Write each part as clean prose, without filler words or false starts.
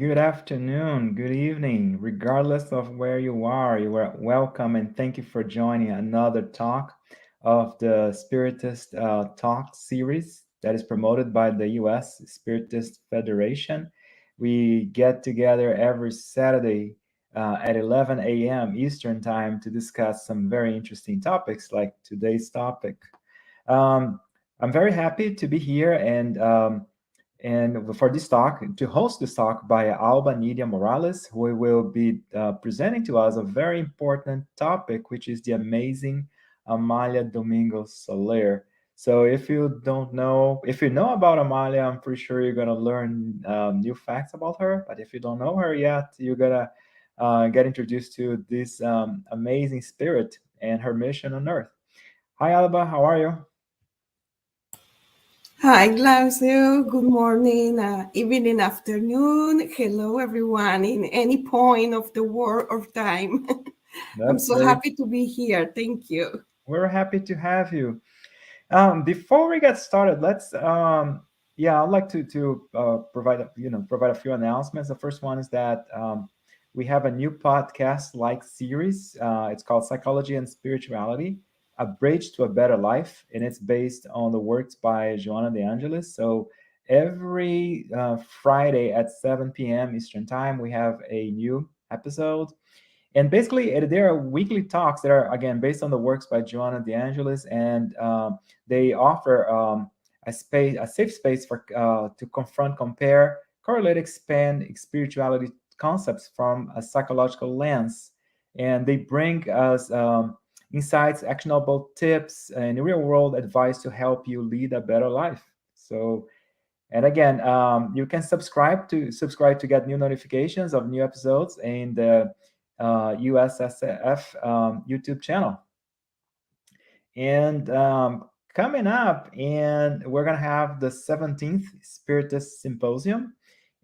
good afternoon, good evening, regardless of where you are welcome and thank you for joining another talk of the Spiritist Talk series that is promoted by the US Spiritist Federation. We get together every Saturday at 11 a.m. Eastern Time to discuss some very interesting topics like today's topic. Um, I'm very happy to be here and for this talk, to host this talk by Alba Nidia Morales, who will be presenting to us a very important topic, which is the amazing Amalia Domingo Soler. So if you know about Amalia, I'm pretty sure you're going to learn new facts about her. But if you don't know her yet, you're going to get introduced to this amazing spirit and her mission on Earth. Hi, Alba. How are you? Hi, Glaucio. Good morning, evening, afternoon. Hello, everyone, in any point of the world or time. I'm That's so very. happy to be here. Thank you. We're happy to have you. Before we get started, I'd like to provide a few announcements. The first one is that we have a new podcast like series. It's called Psychology and Spirituality: A Bridge to a Better Life, and it's based on the works by Joana de Angelis. So every Friday at 7 p.m. Eastern Time, we have a new episode. And basically, there are weekly talks that are, again, based on the works by Joanna De Angelis, and they offer a safe space for to confront, compare, correlate, expand spirituality concepts from a psychological lens. And they bring us insights, actionable tips, and real world advice to help you lead a better life. So, and again, you can subscribe to get new notifications of new episodes in the USSF YouTube channel. And coming up, and we're gonna have the 17th Spiritist Symposium,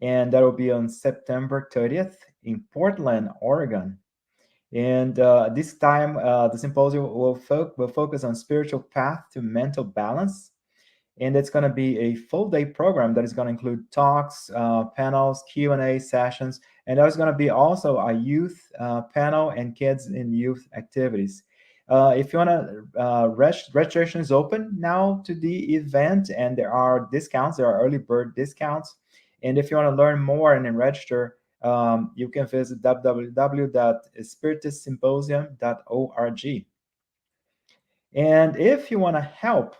and that will be on September 30th in Portland, Oregon. And this time, the symposium will focus on spiritual path to mental balance, and it's going to be a full day program that is going to include talks, panels, Q&A sessions, and there's going to be also a youth panel and kids and youth activities. If you want to, registration is open now to the event, and there are discounts. There are early bird discounts. And if you want to learn more and then register, you can visit www.spiritistsymposium.org. And if you want to help,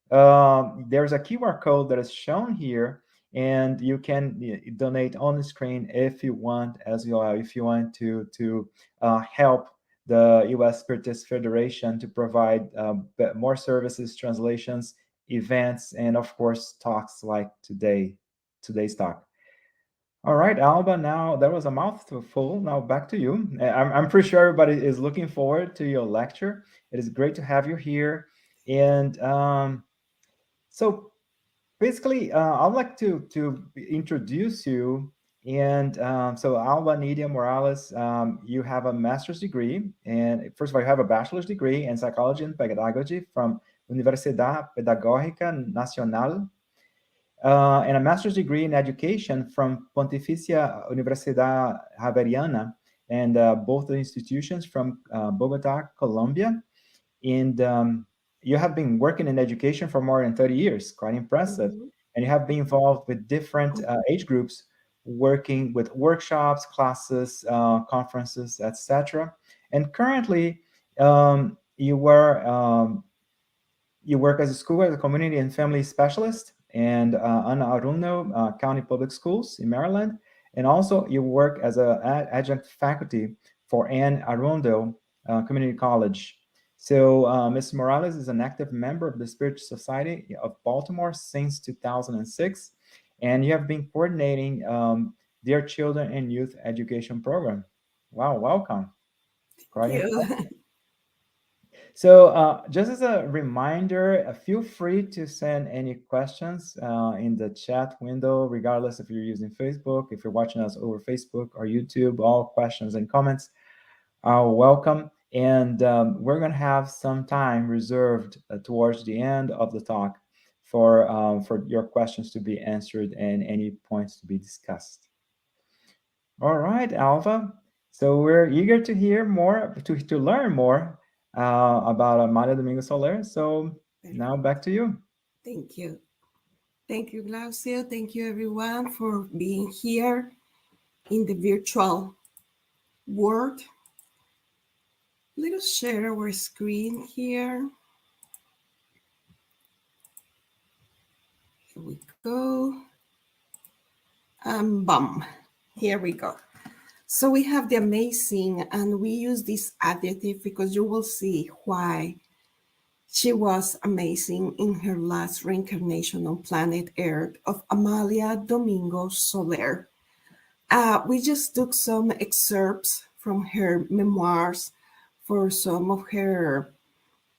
there's a QR code that is shown here, and you can donate on the screen if you want, as well. If you want to help the U.S. Spiritist Federation to provide more services, translations, events, and of course talks like today's talk. All right, Alba. Now that was a mouthful. Now back to you. I'm pretty sure everybody is looking forward to your lecture. It is great to have you here, and so basically, I'd like to introduce you. And so, Alba Nidia Morales, you have a master's degree, and first of all, you have a bachelor's degree in psychology and pedagogy from Universidade Pedagógica Nacional, and a master's degree in education from Pontificia Universidad Javeriana, and both the institutions from Bogota, Colombia. And you have been working in education for more than 30 years, quite impressive. Mhm. And you have been involved with different age groups, working with workshops, classes, conferences, etc. And currently, you were you work as a school, as a community and family specialist, and on Aruno County Public Schools in Maryland. And also, you work as an adjunct faculty for Anne Arundel Community College. So, Ms. Morales is an active member of the Spiritual Society of Baltimore since 2006, and you have been coordinating their children and youth education program. Wow, welcome. Thank Quite you. impressive. So, just as a reminder, feel free to send any questions in the chat window, regardless if you're using Facebook, if you're watching us over Facebook or YouTube. All questions and comments are welcome. And we're going to have some time reserved towards the end of the talk for your questions to be answered and any points to be discussed. All right, Alva. So we're eager to hear more, to learn more about Amalia Domingo Soler. So now back to you. Thank you. Thank you, Glaucio. Thank you, everyone, for being here in the virtual world. Let us share our screen here. Here we go. Bum. Here we go. So we have the amazing, and we use this adjective because you will see why she was amazing in her last reincarnation on planet Earth of Amalia Domingo Soler. We just took some excerpts from her memoirs for some of her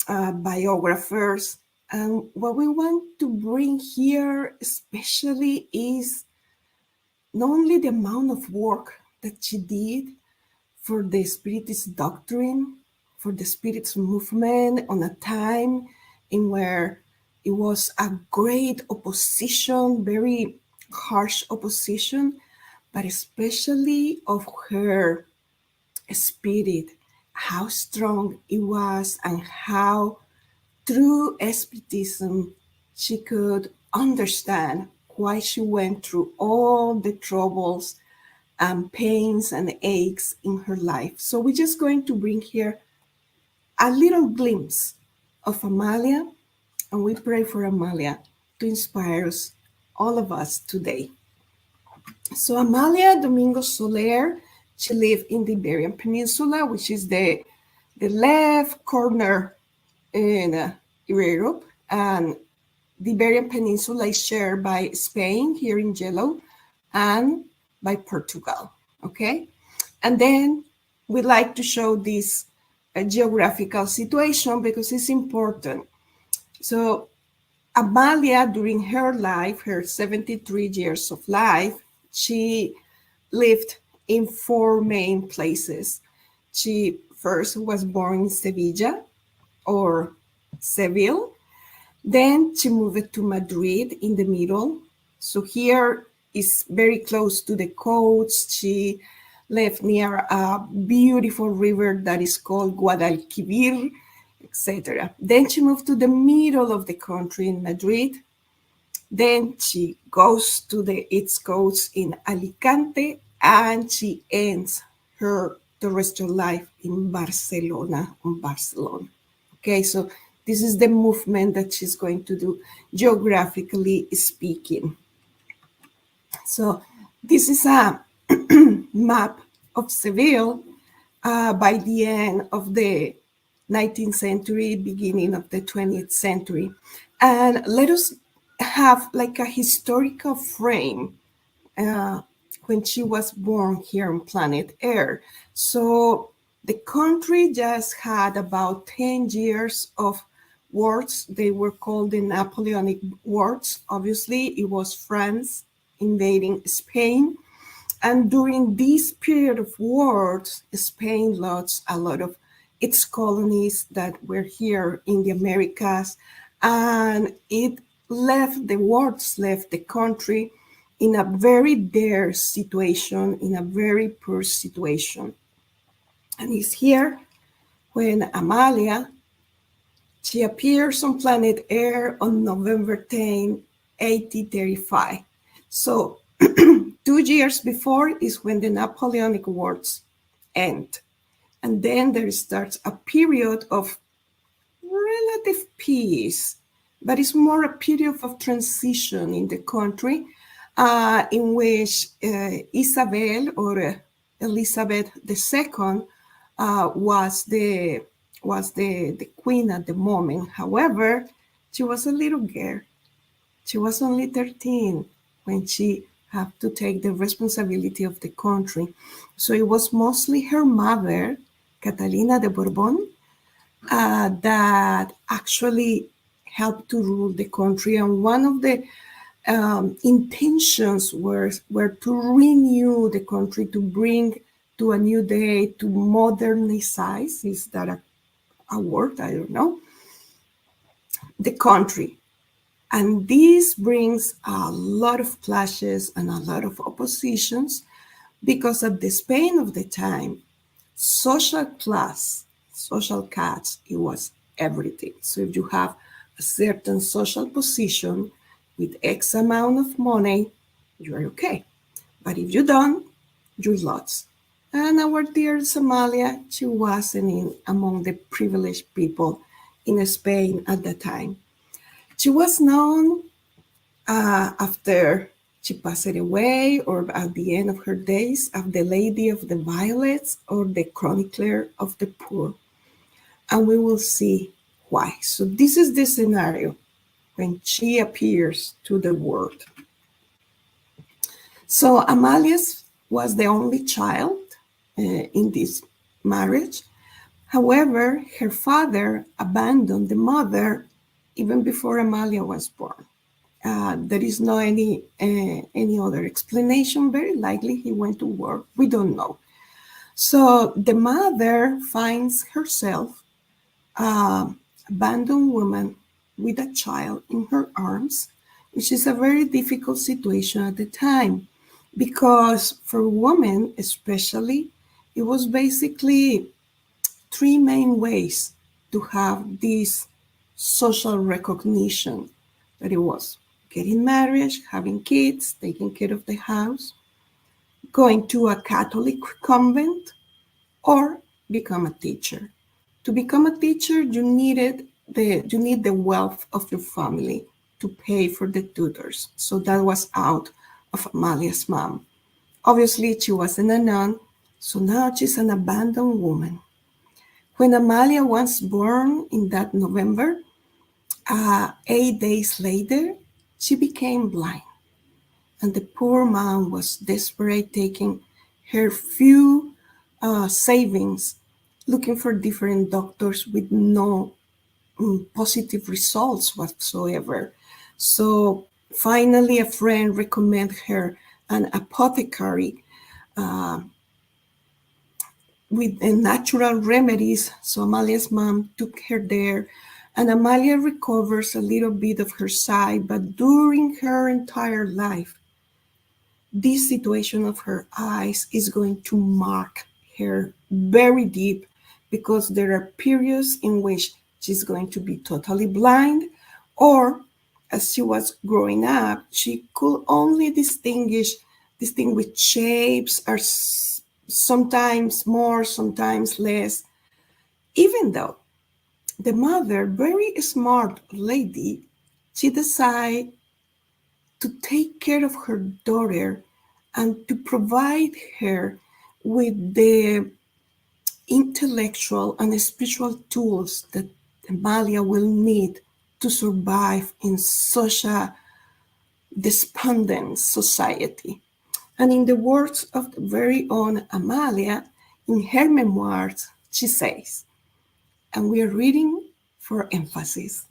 biographers. And what we want to bring here especially is not only the amount of work that she did for the Spiritist doctrine, for the Spiritist movement on a time in where it was a great opposition, very harsh opposition, but especially of her spirit, how strong it was and how through Spiritism she could understand why she went through all the troubles and pains and aches in her life. So we're just going to bring here a little glimpse of Amalia, and we pray for Amalia to inspire us, all of us today. So Amalia Domingo Soler, she lived in the Iberian Peninsula, which is the left corner in Europe, and the Iberian Peninsula is shared by Spain here in yellow and by Portugal, okay? And then we like to show this geographical situation because it's important. So Amalia, during her life, her 73 years of life, she lived in 4 main places. She first was born in Sevilla or Seville. Then she moved to Madrid in the middle. So here is very close to the coast. She lived near a beautiful river that is called Guadalquivir, etc. Then she moved to the middle of the country in Madrid. Then she goes to its coast in Alicante, and she ends her terrestrial life in Barcelona. Okay, so this is the movement that she's going to do, geographically speaking. So this is a map of Seville by the end of the 19th century, beginning of the 20th century. And let us have like a historical frame when she was born here on planet Earth. So the country just had about 10 years of wars. They were called the Napoleonic Wars. Obviously, it was France invading Spain. And during this period of wars, Spain lost a lot of its colonies that were here in the Americas. And it left the country in a very dire situation, in a very poor situation. And it's here when Amalia, she appears on planet Earth on November 10, 1835. So 2 years before is when the Napoleonic Wars end. And then there starts a period of relative peace, but it's more a period of transition in the country in which Isabel or Elizabeth II was the queen at the moment. However, she was a little girl. She was only 13 when she had to take the responsibility of the country. So it was mostly her mother, Catalina de Bourbon, that actually helped to rule the country. And one of the intentions were to renew the country, to bring to a new day, to modernize, is that a word? I don't know, the country. And this brings a lot of clashes and a lot of oppositions because at the Spain of the time, social class, social caste, it was everything. So if you have a certain social position with X amount of money, you are okay. But if you don't, you're lost. And our dear Amalia, she wasn't among the privileged people in Spain at the time. She was known after she passed away or at the end of her days as the Lady of the Violets or the Chronicler of the Poor. And we will see why. So this is the scenario when she appears to the world. So Amalia was the only child in this marriage. However, her father abandoned the mother even before Amalia was born. There is no any other explanation. Very likely he went to work. We don't know. So the mother finds herself abandoned woman with a child in her arms, which is a very difficult situation at the time, because for women especially, it was basically three main ways to have this social recognition, that it was getting married, having kids, taking care of the house, going to a Catholic convent, or become a teacher. To become a teacher, you need the wealth of your family to pay for the tutors. So that was out of Amalia's mom. Obviously, she wasn't a nun, so now she's an abandoned woman. When Amalia was born in that November, 8 days later, she became blind. And the poor mom was desperate, taking her few savings, looking for different doctors with no positive results whatsoever. So finally, a friend recommended her an apothecary with natural remedies. So Amalia's mom took her there, and Amalia recovers a little bit of her sight, but during her entire life, this situation of her eyes is going to mark her very deep, because there are periods in which she's going to be totally blind, or as she was growing up, she could only distinguish shapes, or sometimes more, sometimes less, even though the mother, very smart lady, she decided to take care of her daughter and to provide her with the intellectual and spiritual tools that Amalia will need to survive in such a despondent society. And in the words of the very own Amalia, in her memoirs, she says, and we are reading for emphasis,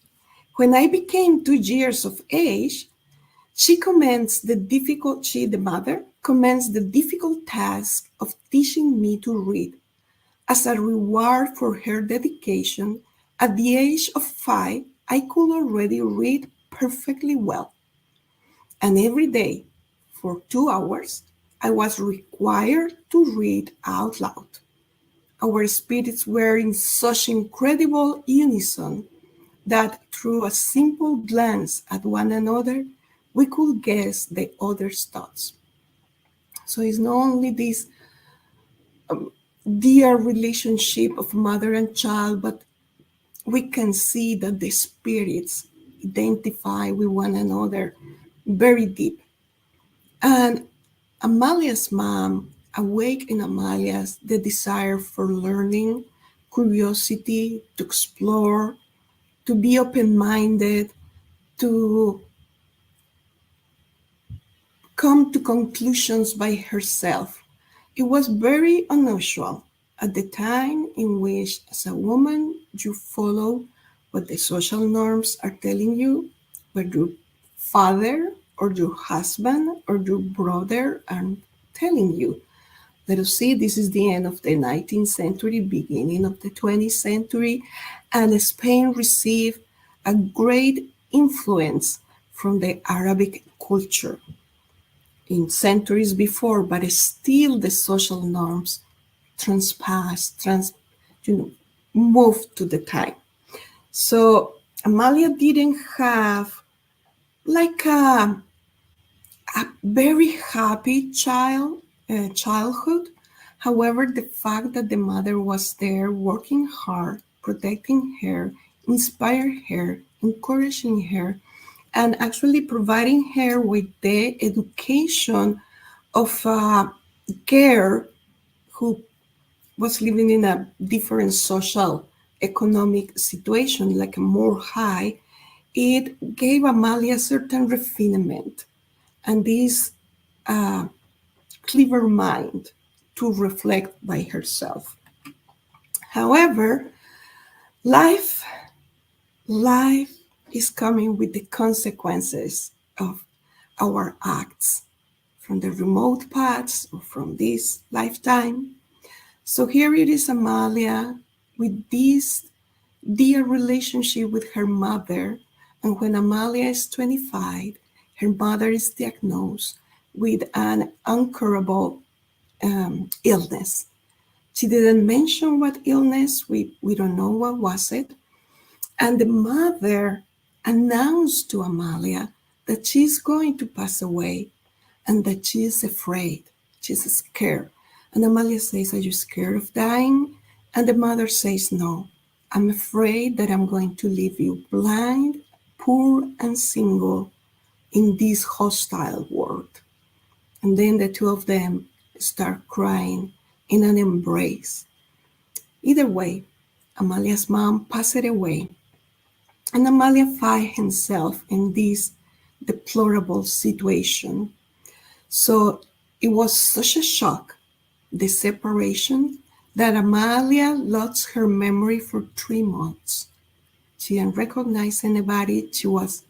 "When I became 2 years of age, the mother commenced the difficult task of teaching me to read. As a reward for her dedication, at the age of 5, I could already read perfectly well. And every day, for 2 hours, I was required to read out loud. Our spirits were in such incredible unison that through a simple glance at one another, we could guess the other's thoughts." So it's not only this dear relationship of mother and child, but we can see that the spirits identify with one another very deep. And Amalia's mom awake in Amalia's the desire for learning, curiosity, to explore, to be open-minded, to come to conclusions by herself. It was very unusual at the time in which, as a woman, you follow what the social norms are telling you, what your father or your husband or your brother are telling you. Let us see, this is the end of the 19th century, beginning of the 20th century, and Spain received a great influence from the Arabic culture. in centuries before, but still the social norms moved to the time. So Amalia didn't have like a very happy childhood. However, the fact that the mother was there working hard, protecting her, inspiring her, encouraging her, and actually providing her with the education of a girl who was living in a different social economic situation, like a more high, it gave Amalia a certain refinement and this clever mind to reflect by herself. However, life is coming with the consequences of our acts from the remote past or from this lifetime. So here it is Amalia with this dear relationship with her mother. And when Amalia is 25, her mother is diagnosed with an incurable illness. She didn't mention what illness, we don't know what was it. And the mother announced to Amalia that she's going to pass away and that she is afraid, she's scared. And Amalia says, are you scared of dying? And the mother says, no, I'm afraid that I'm going to leave you blind, poor, and single in this hostile world. And then the two of them start crying in an embrace. Either way, Amalia's mom passed away, and Amalia finds herself in this deplorable situation. So it was such a shock, the separation, that Amalia lost her memory for 3 months. She didn't recognize anybody. She was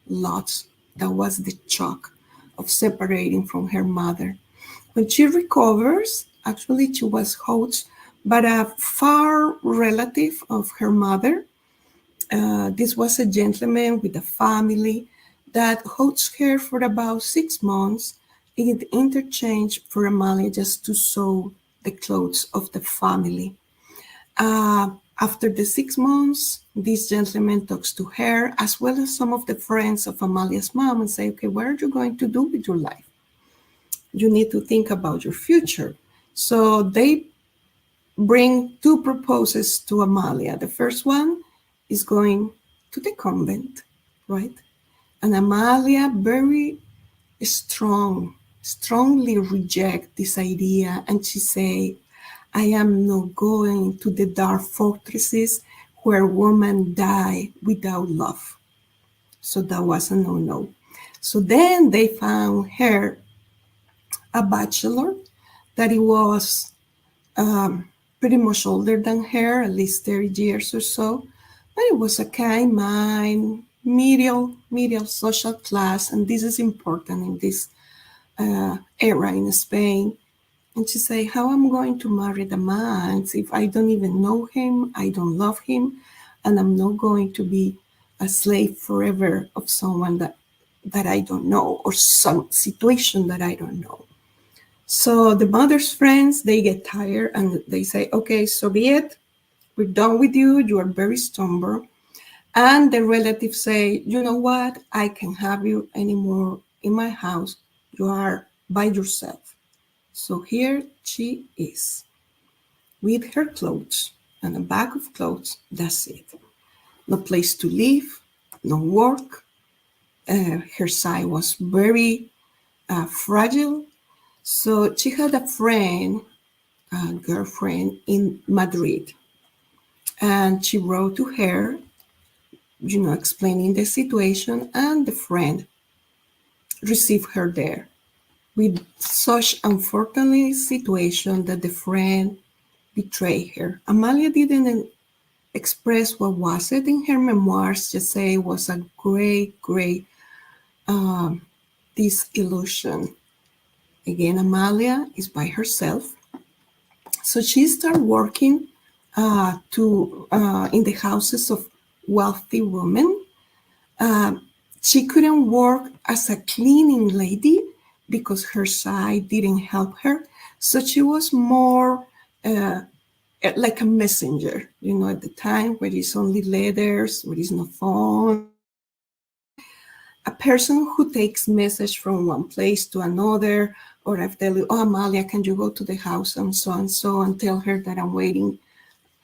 lost. That was the shock of separating from her mother. When she recovers, actually she was housed by a far relative of her mother. This was a gentleman with a family that housed her for about 6 months in interchange for Amalia just to sew the clothes of the family. After the 6 months, this gentleman talks to her as well as some of the friends of Amalia's mom and say, okay, what are you going to do with your life? You need to think about your future. So they bring 2 proposals to Amalia. The first one is going to the convent, right? And Amalia very strongly reject this idea, and she say, I am not going to the dark fortresses where women die without love. So that was a no-no. So then they found her a bachelor that he was pretty much older than her, at least 30 years or so, but it was a kind mind, medial social class, and this is important in this era in Spain. And she say, how am I going to marry the man if I don't even know him, I don't love him, and I'm not going to be a slave forever of someone that I don't know, or some situation that I don't know. So the mother's friends, they get tired and they say, okay, so be it. We're done with you. You are very stubborn. And the relatives say, you know what? I can't have you anymore in my house. You are by yourself. So here she is with her clothes and a bag of clothes. That's it. No place to live, no work. Her side was very fragile. So she had a girlfriend in Madrid. And she wrote to her, explaining the situation, and the friend received her there. With such unfortunate situation that the friend betrayed her. Amalia didn't express what was it in her memoirs, just say it was a great disillusion. Again, Amalia is by herself. So she started working in the houses of wealthy women. She couldn't work as a cleaning lady because her sight didn't help her. So she was more like a messenger, at the time where it's only letters, where it's no phone. A person who takes message from one place to another, or I tell you, oh, Amalia, can you go to the house and so and tell her that I'm waiting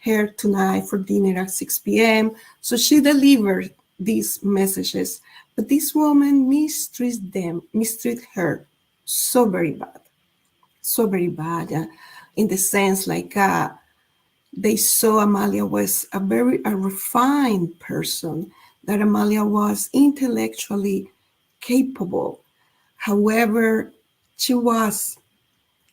her tonight for dinner at 6 p.m. So she delivered these messages, but this woman mistreat her so very bad, in the sense like they saw Amalia was a refined person, that Amalia was intellectually capable. However, she was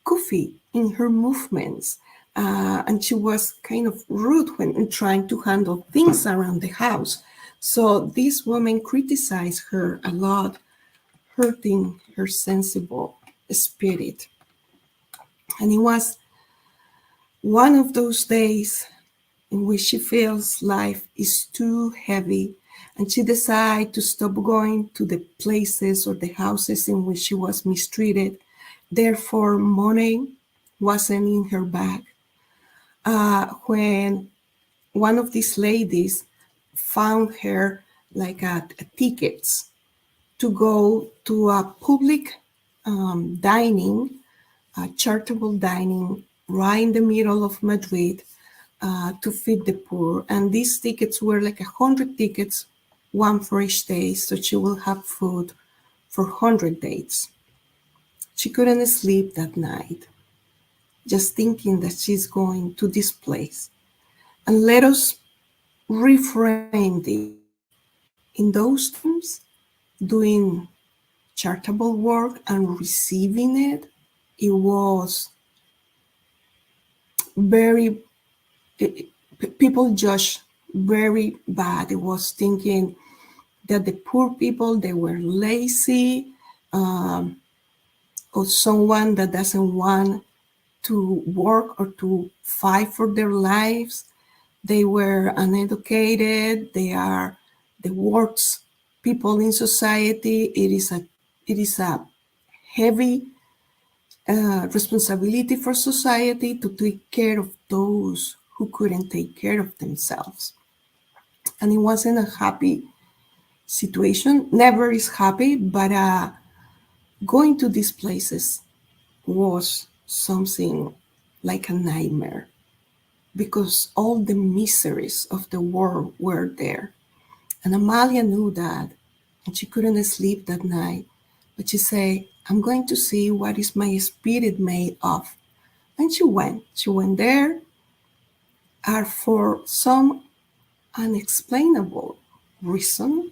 goofy in her movements, and she was kind of rude when trying to handle things around the house. So this woman criticized her a lot, hurting her sensible spirit. And it was one of those days in which she feels life is too heavy, and she decides to stop going to the places or the houses in which she was mistreated. Therefore, money wasn't in her bag. When one of these ladies found her like tickets to go to a public dining, charitable dining, right in the middle of Madrid, to feed the poor. And these tickets were like 100 tickets, one for each day, so she will have food for 100 days. She couldn't sleep that night, just thinking that she's going to this place. And let us reframe this. In those times, doing charitable work and receiving it, it was very, people judge very bad. It was thinking that the poor people, they were lazy, or someone that doesn't want to work or to fight for their lives. They were uneducated. They are the worst people in society. It is a heavy responsibility for society to take care of those who couldn't take care of themselves. And it wasn't a happy situation. Never is happy, but going to these places was something like a nightmare, because all the miseries of the world were there. And Amalia knew that, and she couldn't sleep that night. But she said, I'm going to see what is my spirit made of. And she went. She went there, and for some unexplainable reason,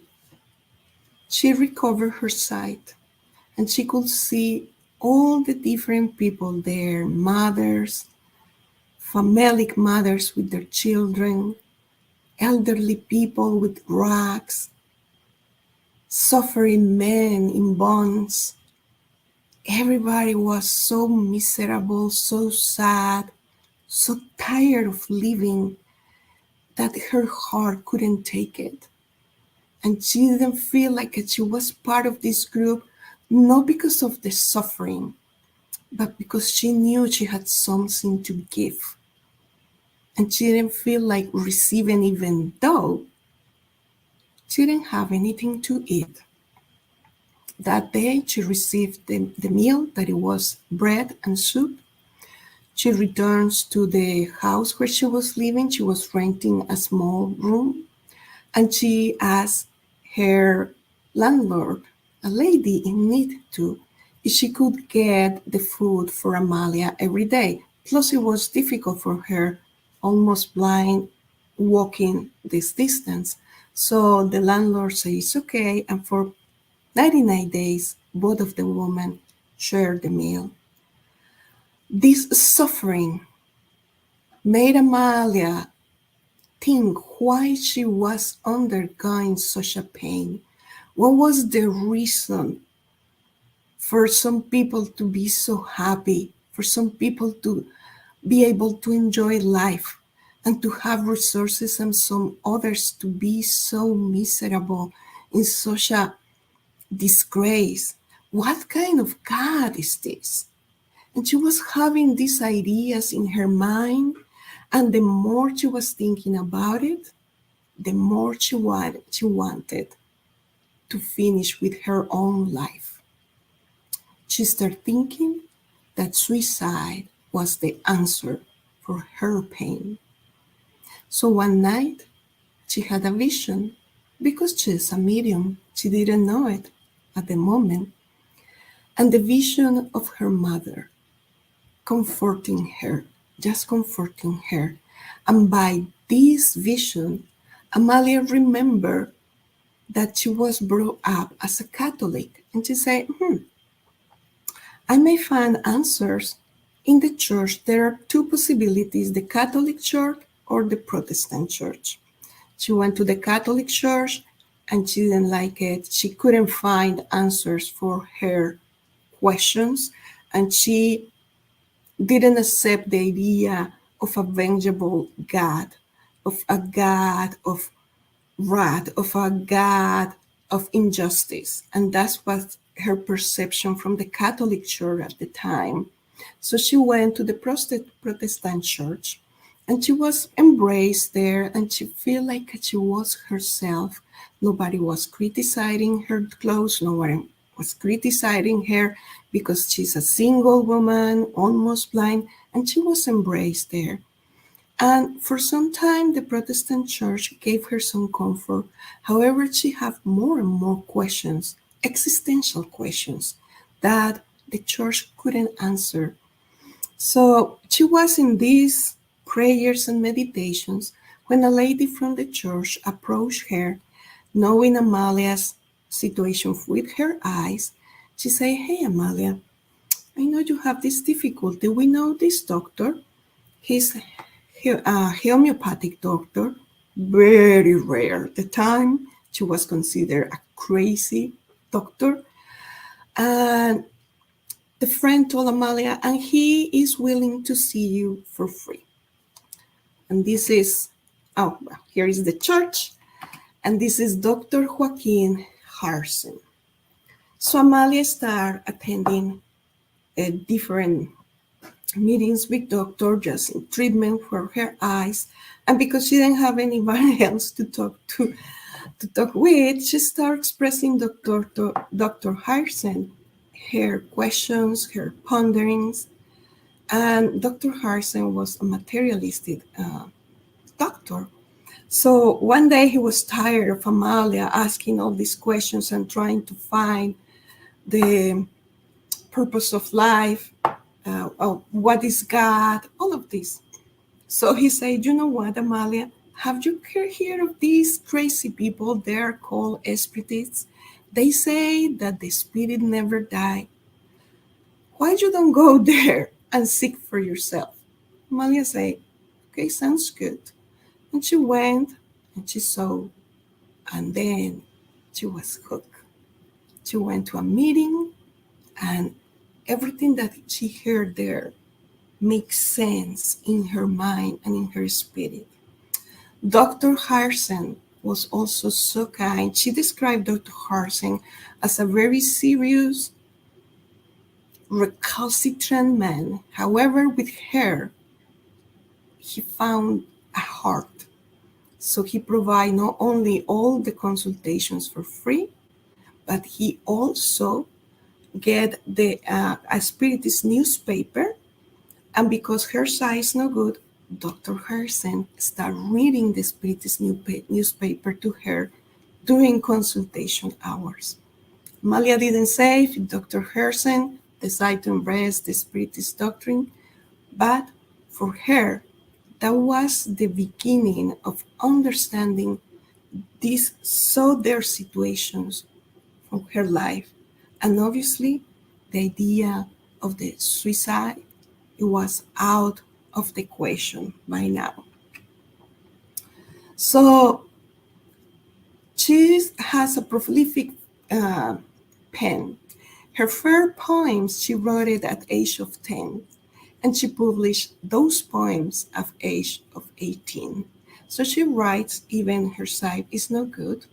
she recovered her sight, and she could see all the different people there, mothers, family mothers with their children, elderly people with rags, suffering men in bonds. Everybody was so miserable, so sad, so tired of living that her heart couldn't take it. And she didn't feel like she was part of this group, not because of the suffering, but because she knew she had something to give. And she didn't feel like receiving, even though she didn't have anything to eat. That day, she received the meal, that it was bread and soup. She returns to the house where she was living. She was renting a small room. And she asked her landlord, a lady in need too, if she could get the food for Amalia every day. Plus, it was difficult for her, almost blind, walking this distance. So the landlord says, okay, and for 99 days, both of the women shared the meal. This suffering made Amalia think why she was undergoing such a pain. What was the reason for some people to be so happy, for some people to be able to enjoy life and to have resources, and some others to be so miserable in such a disgrace? What kind of God is this? And she was having these ideas in her mind, and the more she was thinking about it, the more she wanted to finish with her own life. She started thinking that suicide was the answer for her pain. So one night, she had a vision. Because she's a medium, she didn't know it at the moment. And the vision of her mother comforting her, just comforting her. And by this vision, Amalia remembered that she was brought up as a Catholic. And she said, I may find answers in the church. There are two possibilities, the Catholic Church or the Protestant Church. She went to the Catholic Church and she didn't like it. She couldn't find answers for her questions, and she didn't accept the idea of a vengeable God, of a God of wrath, of a God of injustice. And that's what her perception from the Catholic Church at the time. So she went to the Protestant Church, and she was embraced there, and she felt like she was herself. Nobody was criticizing her clothes. No one was criticizing her because she's a single woman, almost blind, and she was embraced there. And for some time, the Protestant Church gave her some comfort. However, she had more and more questions, existential questions, that the church couldn't answer. So she was in these prayers and meditations when a lady from the church approached her, knowing Amalia's situation with her eyes. She said, hey, Amalia, I know you have this difficulty. We know this doctor. He's a homeopathic doctor, very rare. At the time, she was considered a crazy doctor. And the friend told Amalia, and he is willing to see you for free. And this is, here is the church. And this is Dr. Joaquin Harsen. So Amalia started attending different meetings with doctor, just in treatment for her eyes. And because she didn't have anybody else to talk with, she started expressing Dr. Harsen her questions, her ponderings. And Dr. Harsen was a materialistic doctor. So one day he was tired of Amalia asking all these questions and trying to find the purpose of life, what is God, all of this. So he said, you know what, Amalia, have you heard of these crazy people? They're called spiritists. They say that the spirit never dies. Why you don't go there and seek for yourself? Amalia said, okay, sounds good. And she went and she saw, and then she was hooked. She went to a meeting, and everything that she heard there makes sense in her mind and in her spirit. Dr. Harsen was also so kind. She described Dr. Harsen as a very serious, recalcitrant man. However, with her, he found a heart. So he provided not only all the consultations for free, but he also get the a Spiritist newspaper. And because her sight is no good, Dr. Harsen started reading the Spiritist newspaper to her during consultation hours. Amalia didn't say if Dr. Harsen decided to embrace the Spiritist doctrine, but for her, that was the beginning of understanding these their situations from her life. And obviously, the idea of the suicide, it was out of the equation by now. So she has a prolific pen. Her first poems, she wrote it at age of 10, and she published those poems at age of 18. So she writes even her sight is no good.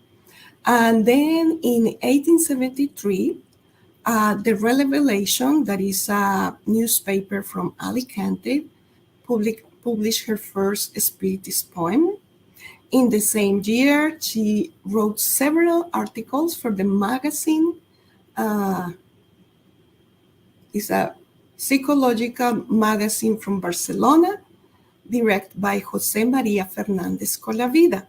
And then in 1873, The Revelation, that is a newspaper from Alicante, published her first Spiritist poem. In the same year, she wrote several articles for the magazine. It's a psychological magazine from Barcelona, directed by Jose Maria Fernandez Colavida.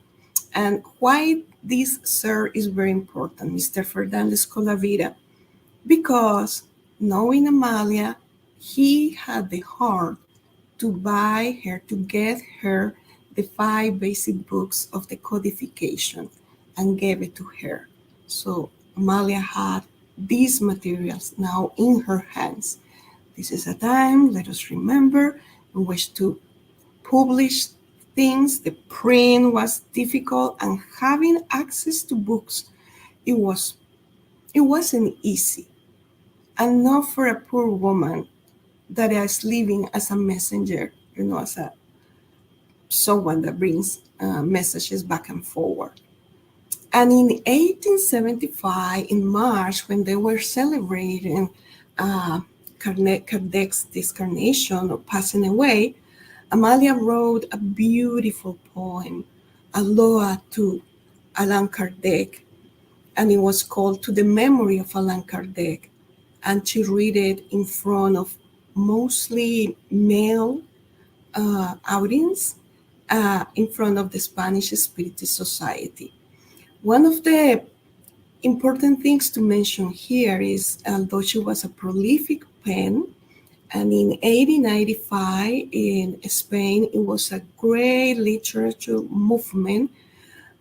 And why this sir is very important, Mr. Fernandez Colavida? Because knowing Amalia, he had the heart to buy her, to get her the 5 basic books of the codification and gave it to her. So Amalia had these materials now in her hands. This is a time, let us remember, in which to publish things, the print was difficult, and having access to books, it wasn't easy. And not for a poor woman that is living as a messenger, as a someone that brings messages back and forward. And in 1875, in March, when they were celebrating Kardec's discarnation or passing away, Amalia wrote a beautiful poem, a Loa to Allan Kardec, and it was called To the Memory of Allan Kardec. And she read it in front of mostly male audience, in front of the Spanish Spiritist Society. One of the important things to mention here is, although she was a prolific pen, and in 1895 in Spain, it was a great literature movement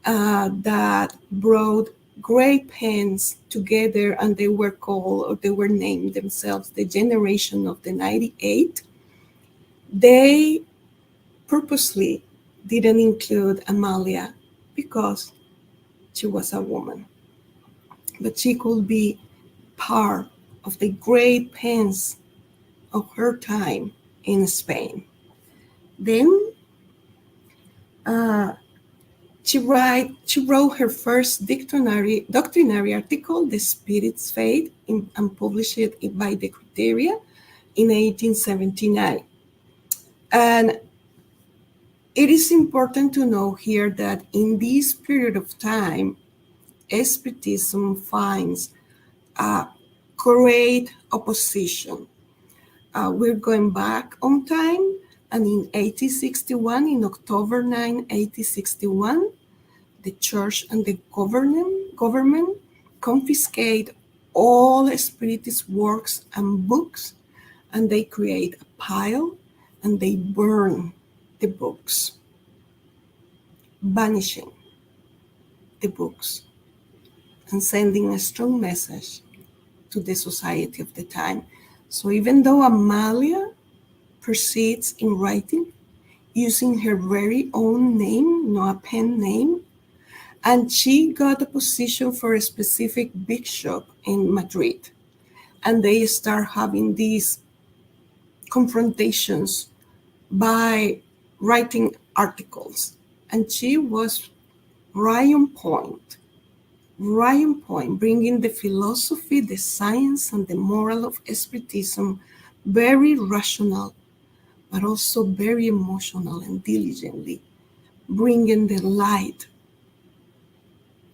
that brought great pens together, and they were called, or they were named themselves, the Generation of the 98. They purposely didn't include Amalia because she was a woman, but she could be part of the great pens of her time in Spain. Then she wrote her first doctrinary article, The Spirit's Fate, and published it by the Criteria in 1879. And it is important to know here that in this period of time, Spiritism finds a great opposition. We're going back on time, and in 1861, in October 9, 1861, the church and the government confiscate all Spiritist works and books, and they create a pile, and they burn the books, banishing the books and sending a strong message to the society of the time. So even though Amalia proceeds in writing using her very own name, not a pen name, and she got a position for a specific bishop in Madrid, and they start having these confrontations by writing articles, and she was right on point, bringing the philosophy, the science, and the moral of Spiritism very rational, but also very emotional and diligently, bringing the light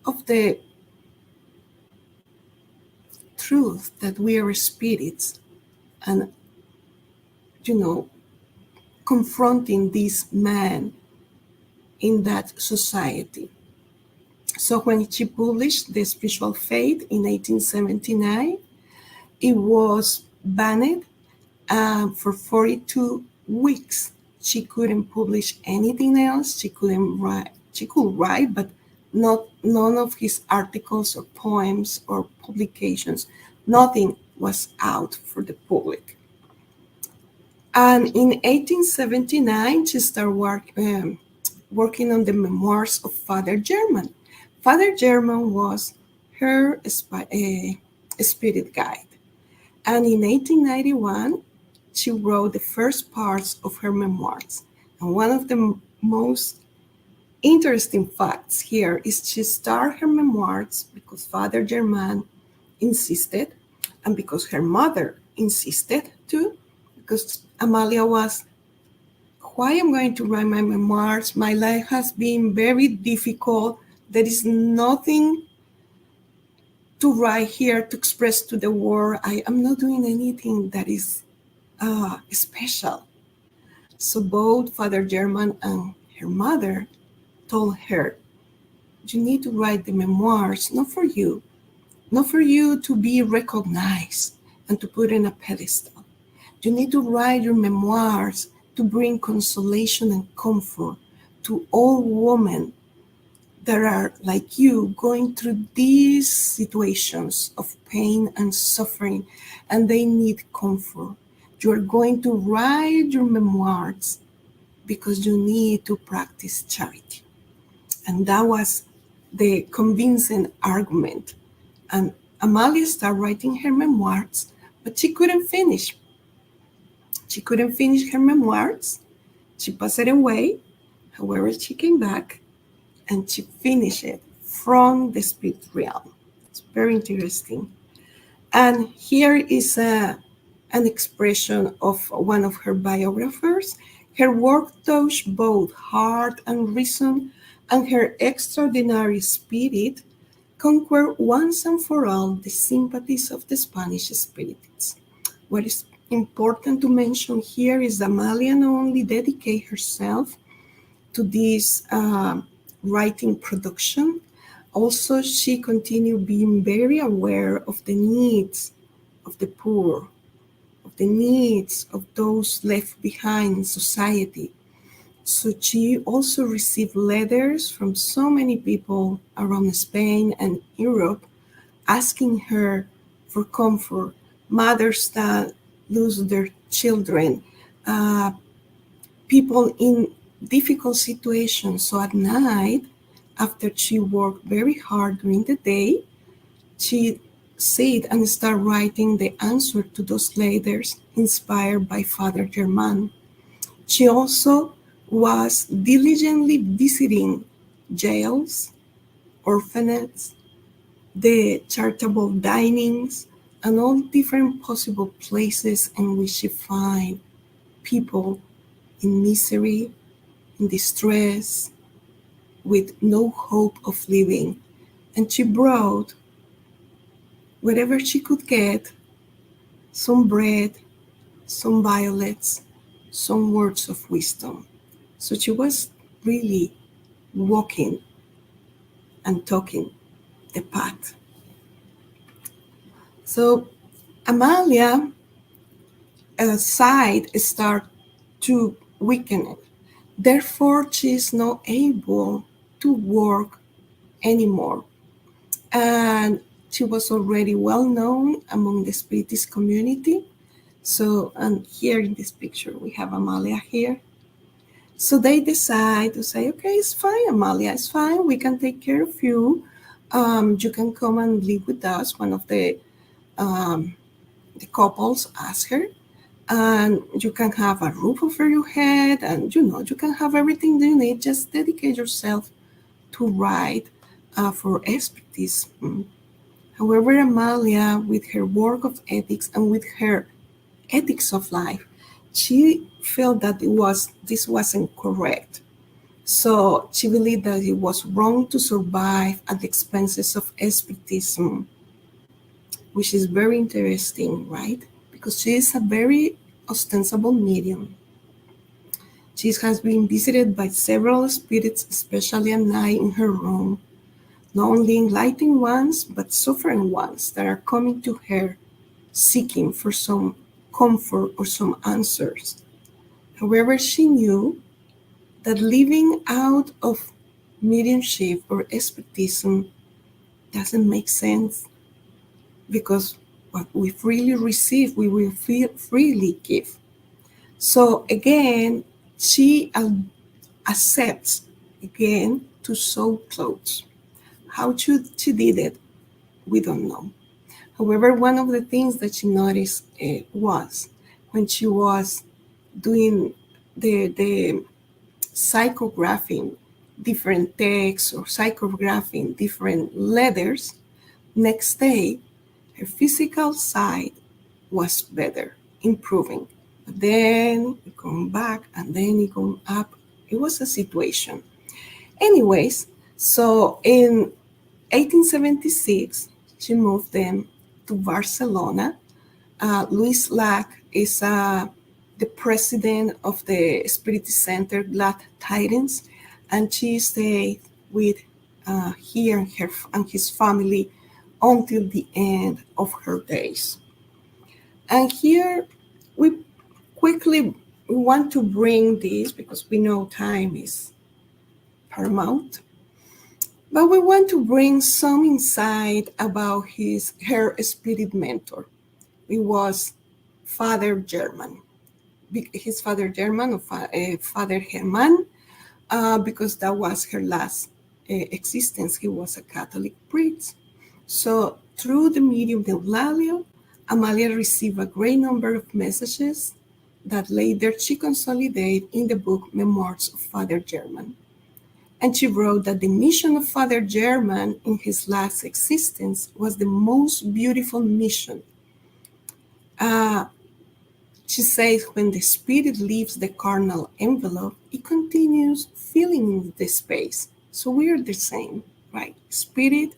of the truth that we are spirits, and confronting this man in that society. So when she published The Spiritual Fate in 1879, it was banned for 42 weeks. She couldn't publish anything else. She couldn't write. She could write, but none of his articles or poems or publications, nothing was out for the public. And in 1879, she started working on the memoirs of Father German. Father German was her spirit guide. And in 1891, she wrote the first parts of her memoirs. And one of the most interesting facts here is she started her memoirs because Father German insisted and because her mother insisted to, because Amalia was, why I'm going to write my memoirs? My life has been very difficult. There is nothing to write here to express to the world. I am not doing anything that is special. So both Father German and her mother told her, you need to write the memoirs, not for you to be recognized and to put in a pedestal. You need to write your memoirs to bring consolation and comfort to all women that are like you, going through these situations of pain and suffering, and they need comfort. You are going to write your memoirs because you need to practice charity. And that was the convincing argument. And Amalia started writing her memoirs, but she couldn't finish. She couldn't finish her memoirs. She passed it away. However, she came back and she finished it from the spirit realm. It's very interesting. And here is an expression of one of her biographers. Her work touched both heart and reason, and her extraordinary spirit conquered once and for all the sympathies of the Spanish spiritists. What is important to mention here is that Amalia not only dedicated herself to this writing production, also she continued being very aware of the needs of the poor, of the needs of those left behind in society. So she also received letters from so many people around Spain and Europe asking her for comfort, mothers that lose their children, people in difficult situations. So at night, after she worked very hard during the day, she sat and started writing the answer to those letters inspired by Father German. She also was diligently visiting jails, orphanages, the charitable dinings, and all different possible places in which she find people in misery, in distress, with no hope of living. And she brought whatever she could get, some bread, some violets, some words of wisdom. So she was really walking and talking the path. So Amalia side start to weaken. Therefore, she is not able to work anymore. And she was already well known among the Spiritist community. So, and here in this picture, we have Amalia here. So they decide to say, okay, it's fine, Amalia, it's fine. We can take care of you. You can come and live with us. One of the couples asked her, and you can have a roof over your head, and you can have everything you need. Just dedicate yourself to write for expertise. However, Amalia, with her work of ethics and with her ethics of life, she felt that this wasn't correct. So she believed that it was wrong to survive at the expenses of expertism, which is very interesting, right? Because she is a very ostensible medium. She has been visited by several spirits, especially at night in her room, not only enlightened ones, but suffering ones that are coming to her seeking for some comfort or some answers. However, she knew that living out of mediumship or expertism doesn't make sense, because what we freely receive, we will freely give. So again, she accepts again to sew clothes. How she did it, we don't know. However, one of the things that she noticed was when she was doing the psychographing different texts or psychographing different letters, next day her physical side was better, improving. But then it going back and then it going up. It was a situation. Anyways, so in 1876, she moved them to Barcelona. Luis Lac is the president of the Spiritist Center, Glad Tidings, and she stayed with he and his family until the end of her days. And here we quickly want to bring this because we know time is paramount. But we want to bring some insight about her spirit mentor. It was Father German. His Father German, or Father Herman, because that was her last existence. He was a Catholic priest. So through the medium of Eulalia, Amalia received a great number of messages that later she consolidated in the book Memoirs of Father German. And she wrote that the mission of Father German in his last existence was the most beautiful mission. She says when the spirit leaves the carnal envelope, it continues filling the space. So we are the same, right? Spirit,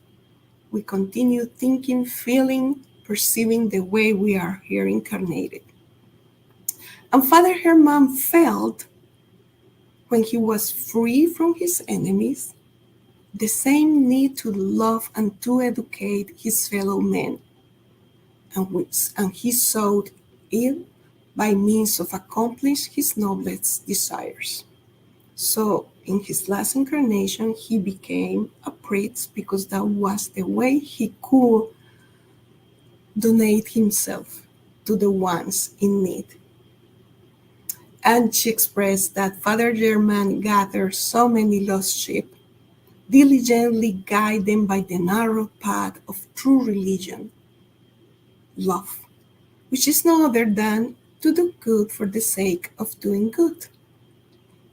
we continue thinking, feeling, perceiving the way we are here incarnated. And Father Herman felt, when he was free from his enemies, the same need to love and to educate his fellow men. And he sought it by means of accomplish his noblest desires. So in his last incarnation, he became a priest because that was the way he could donate himself to the ones in need. And she expressed that Father German gathered so many lost sheep, diligently guide them by the narrow path of true religion, love, which is no other than to do good for the sake of doing good.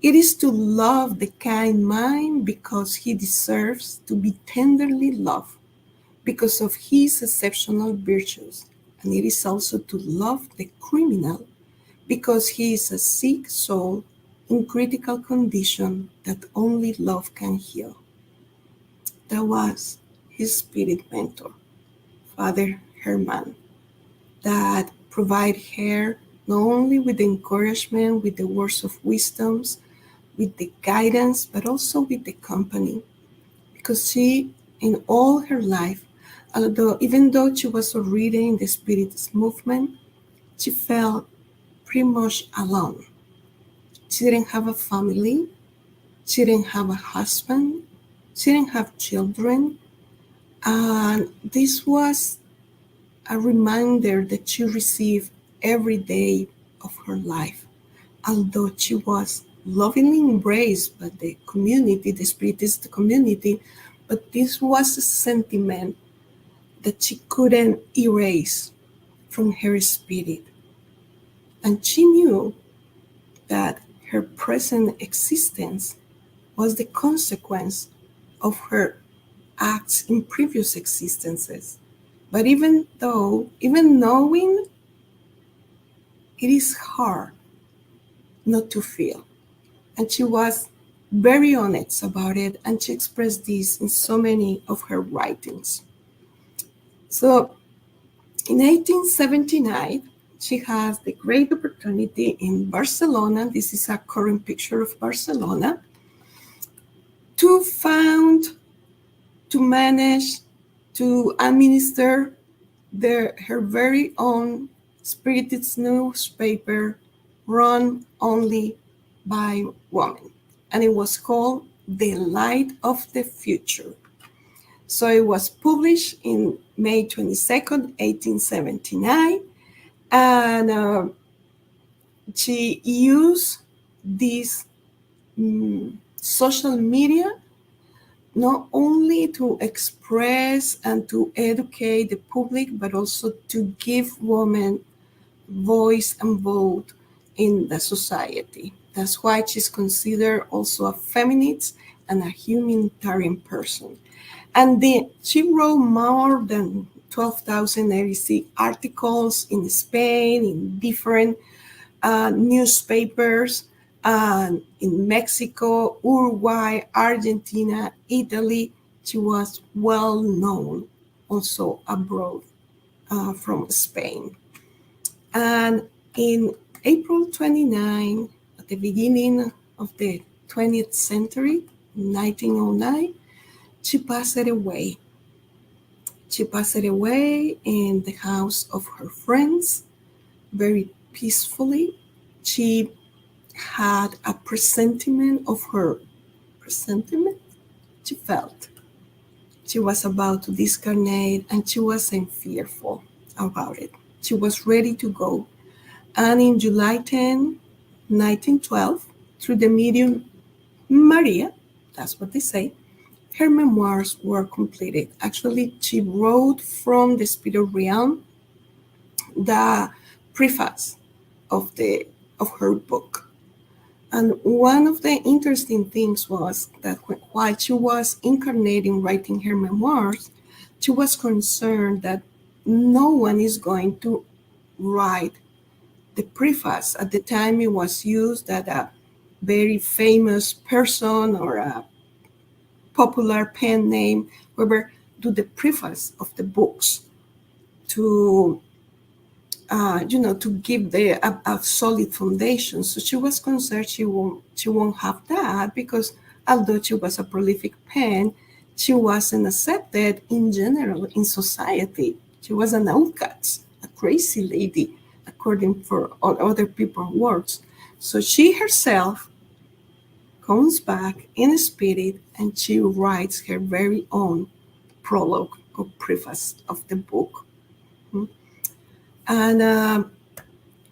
It is to love the kind man because he deserves to be tenderly loved because of his exceptional virtues. And it is also to love the criminal because he is a sick soul in critical condition that only love can heal. That was his spirit mentor, Father Herman, that provided her not only with the encouragement, with the words of wisdoms, with the guidance, but also with the company. Because she, in all her life, even though she was already in the Spiritist movement, she felt pretty much alone. She didn't have a family. She didn't have a husband. She didn't have children. And this was a reminder that she received every day of her life. Although she was lovingly embraced by the community, the Spiritist community, but this was a sentiment that she couldn't erase from her spirit. And she knew that her present existence was the consequence of her acts in previous existences. But even knowing, it is hard not to feel. And she was very honest about it, and she expressed this in so many of her writings. So in 1879, she has the great opportunity in Barcelona, this is a current picture of Barcelona, to manage, to administer her very own Spiritist newspaper run only by women. And it was called The Light of the Future. So it was published in May 22nd, 1879. And she used this social media not only to express and to educate the public, but also to give women voice and vote in the society. That's why she's considered also a feminist and a humanitarian person. And she wrote more than 12,086 articles in Spain, in different newspapers, in Mexico, Uruguay, Argentina, Italy. She was well known also abroad from Spain. And in April 29, at the beginning of the 20th century, 1909, she passed away. She passed away in the house of her friends, very peacefully. She had a presentiment of her presentiment. She felt she was about to discarnate, and she wasn't fearful about it. She was ready to go. And in July 10, 1912, through the medium Maria, that's what they say, her memoirs were completed. Actually, she wrote from the spirit realm the preface of her book. And one of the interesting things was that while she was incarnating, writing her memoirs, she was concerned that no one is going to write the preface. At the time, it was used that a very famous person or a popular pen name, whoever, do the preface of the books to to give a solid foundation. So she was concerned she won't have that, because although she was a prolific pen, she wasn't accepted in general in society. She was an outcast, a crazy lady, according for all other people's words. So she herself comes back in spirit, and she writes her very own prologue or preface of the book. And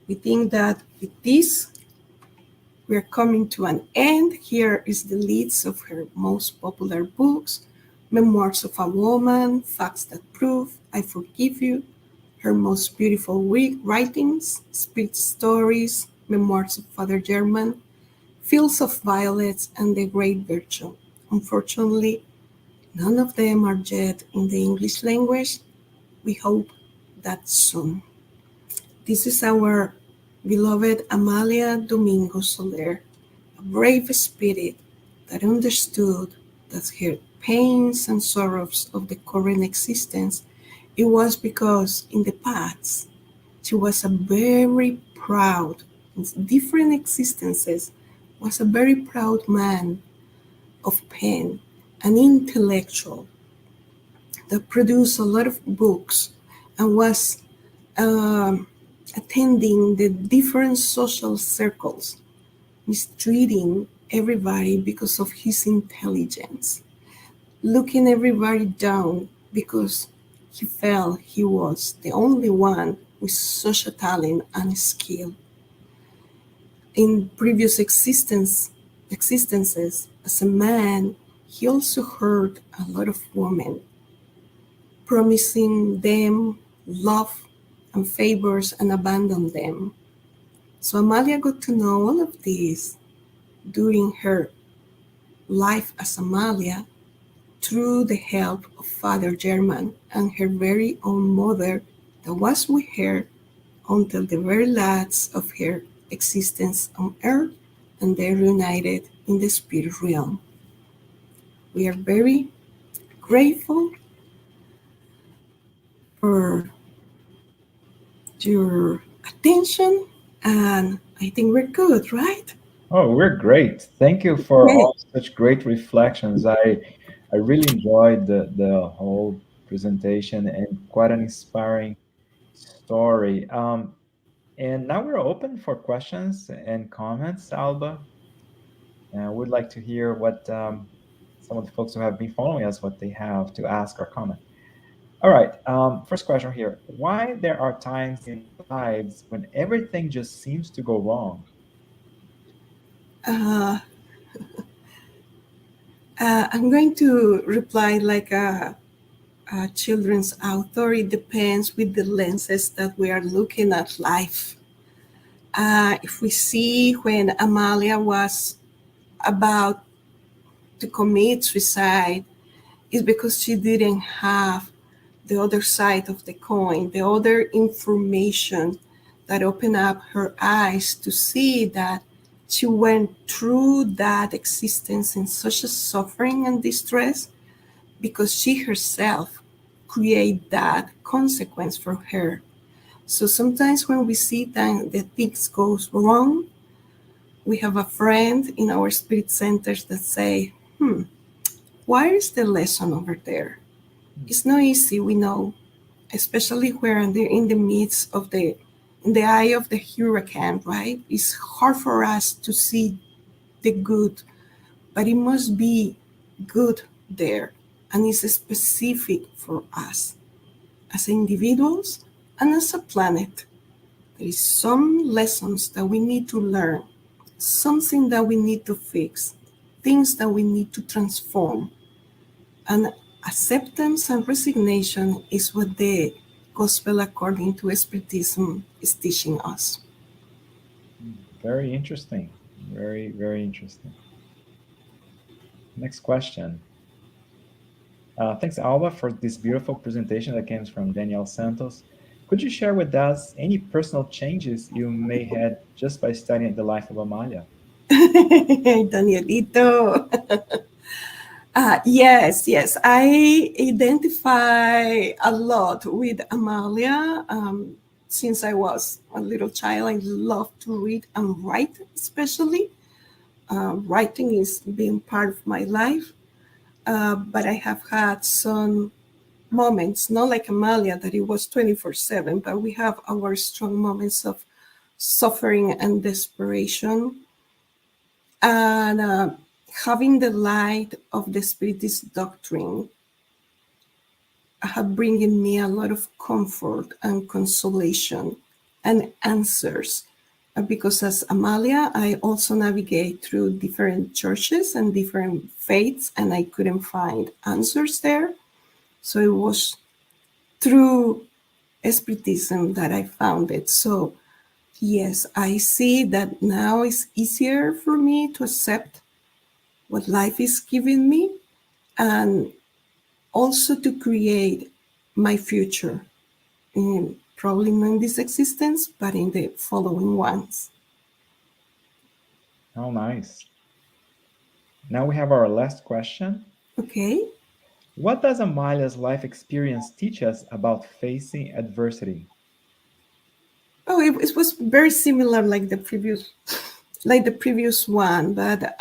we think that with this, we're coming to an end. Here is the list of her most popular books: Memoirs of a Woman, Facts That Prove, I Forgive You, her most beautiful writings, Spirit Stories, Memoirs of Father German, Fields of Violets, and The Great Virtue. Unfortunately, none of them are yet in the English language. We hope that soon. This is our beloved Amalia Domingo Soler, a brave spirit that understood that her pains and sorrows of the current existence, it was because in the past she was a very proud, in different existences, was a very proud man of pen, an intellectual that produced a lot of books and was attending the different social circles, mistreating everybody because of his intelligence, looking everybody down because he felt he was the only one with such a talent and skill. In previous existences, as a man, he also hurt a lot of women, promising them love and favors and abandon them. So Amalia got to know all of this during her life as Amalia through the help of Father German and her very own mother that was with her until the very last of her existence on earth, and they reunited in the spirit realm. We are very grateful for your attention, and I think we're good, right? Oh, we're great. Thank you for Okay. all such great reflections. I really enjoyed the whole presentation, and quite an inspiring story. And now we're open for questions and comments, Alba. And we'd like to hear what some of the folks who have been following us, what they have to ask or comment. All right. First question here: why there are times in lives when everything just seems to go wrong? Uh, I'm going to reply like a children's author. It depends with the lenses that we are looking at life. If we see when Amalia was about to commit suicide, it's because she didn't have the other side of the coin, the other information that opened up her eyes to see that she went through that existence in such a suffering and distress because she herself created that consequence for her. So sometimes when we see that things goes wrong, we have a friend in our spirit centers that say, where is the lesson over there? It's not easy, we know, especially when they're in the midst of in the eye of the hurricane, right? It's hard for us to see the good, but it must be good there. And it's specific for us as individuals and as a planet. There is some lessons that we need to learn, something that we need to fix, things that we need to transform. And acceptance and resignation is what the Gospel according to Spiritism is teaching us. Very interesting. Very, very interesting. Next question. Thanks, Alba, for this beautiful presentation that comes from Daniel Santos. Could you share with us any personal changes you may had just by studying the life of Amalia? Danielito. Yes. I identify a lot with Amalia. Since I was a little child, I love to read and write, especially. Writing is being part of my life. But I have had some moments, not like Amalia, that it was 24/7, but we have our strong moments of suffering and desperation. And having the light of the Spiritist doctrine have bringing me a lot of comfort and consolation and answers. Because as Amalia, I also navigate through different churches and different faiths, and I couldn't find answers there. So it was through Spiritism that I found it. So yes, I see that now it's easier for me to accept what life is giving me, and also to create my future, probably not in this existence, but in the following ones. Oh, nice. Now we have our last question. Okay. What does Amalia's life experience teach us about facing adversity? Oh, it was very similar like the previous one, but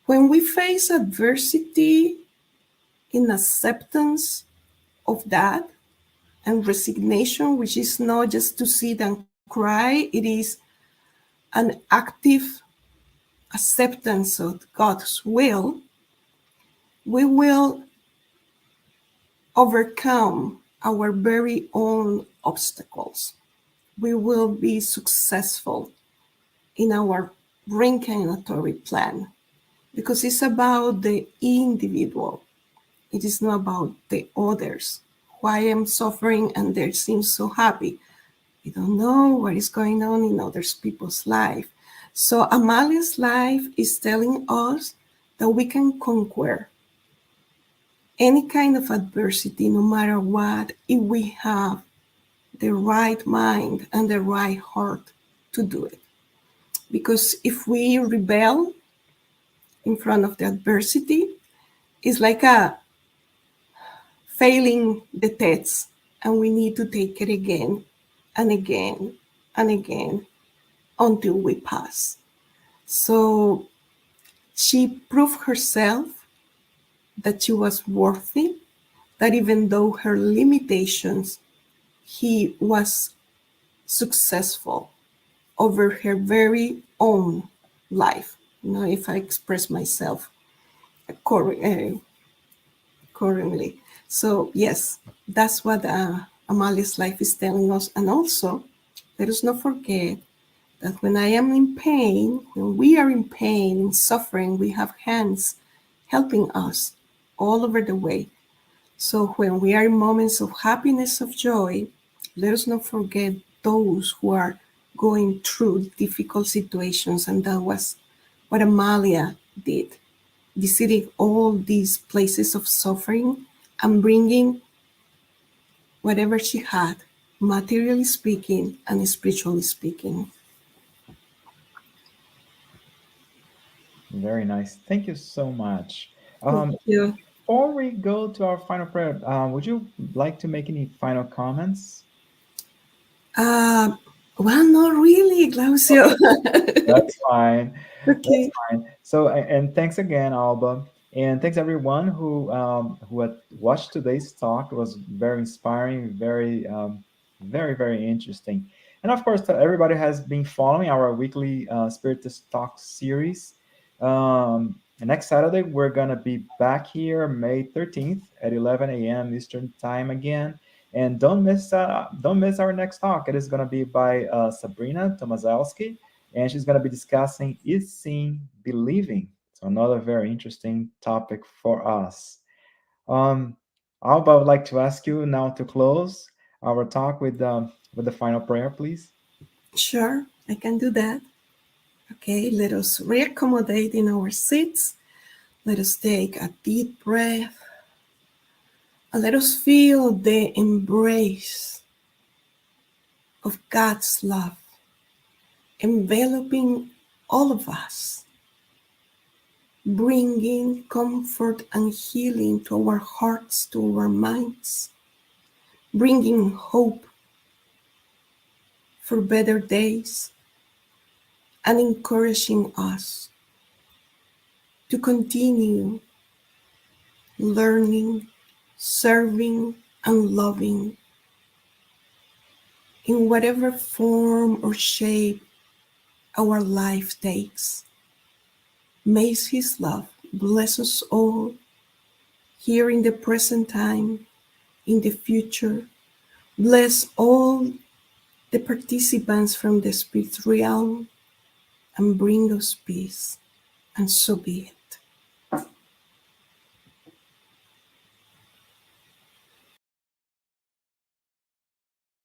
when we face adversity, in acceptance of that and resignation, which is not just to sit and cry, it is an active acceptance of God's will, we will overcome our very own obstacles. We will be successful in our reincarnatory plan, because it's about the individual. It is not about the others. Why I'm suffering and they seem so happy. We don't know what is going on in other people's life. So Amalia's life is telling us that we can conquer any kind of adversity, no matter what, if we have the right mind and the right heart to do it. Because if we rebel in front of the adversity, it's like a failing the test, and we need to take it again and again and again until we pass. So she proved herself that she was worthy, that even though her limitations, he was successful over her very own life. You know, if I express myself accordingly. So yes, that's what Amalia's life is telling us. And also, let us not forget that when I am in pain, when we are in pain, in suffering, we have hands helping us all over the way. So when we are in moments of happiness, of joy, let us not forget those who are going through difficult situations. And that was what Amalia did, visiting all these places of suffering and bringing whatever she had, materially speaking and spiritually speaking. Very nice. Thank you so much. Thank you. Before we go to our final prayer, would you like to make any final comments? Well, not really, Glaucio. That's fine. That's Okay. fine. So, and thanks again, Alba, and thanks everyone who had watched today's talk. It was very inspiring, very interesting. And of course, everybody has been following our weekly Spiritist Talk series. Next Saturday, we're gonna be back here, May 13th at 11 a.m. Eastern Time again. And don't miss our next talk. It is gonna be by Sabrina Tomaszewski, and she's going to be discussing is seeing believing. So another very interesting topic for us. Alba, I would like to ask you now to close our talk with the final prayer, please. Sure, I can do that. Okay, let us reaccommodate in our seats. Let us take a deep breath. And let us feel the embrace of God's love enveloping all of us, bringing comfort and healing to our hearts, to our minds, bringing hope for better days, and encouraging us to continue learning, serving, and loving in whatever form or shape our life takes. May His love bless us all here in the present time, in the future. Bless all the participants from the spirit realm and bring us peace. And so be it.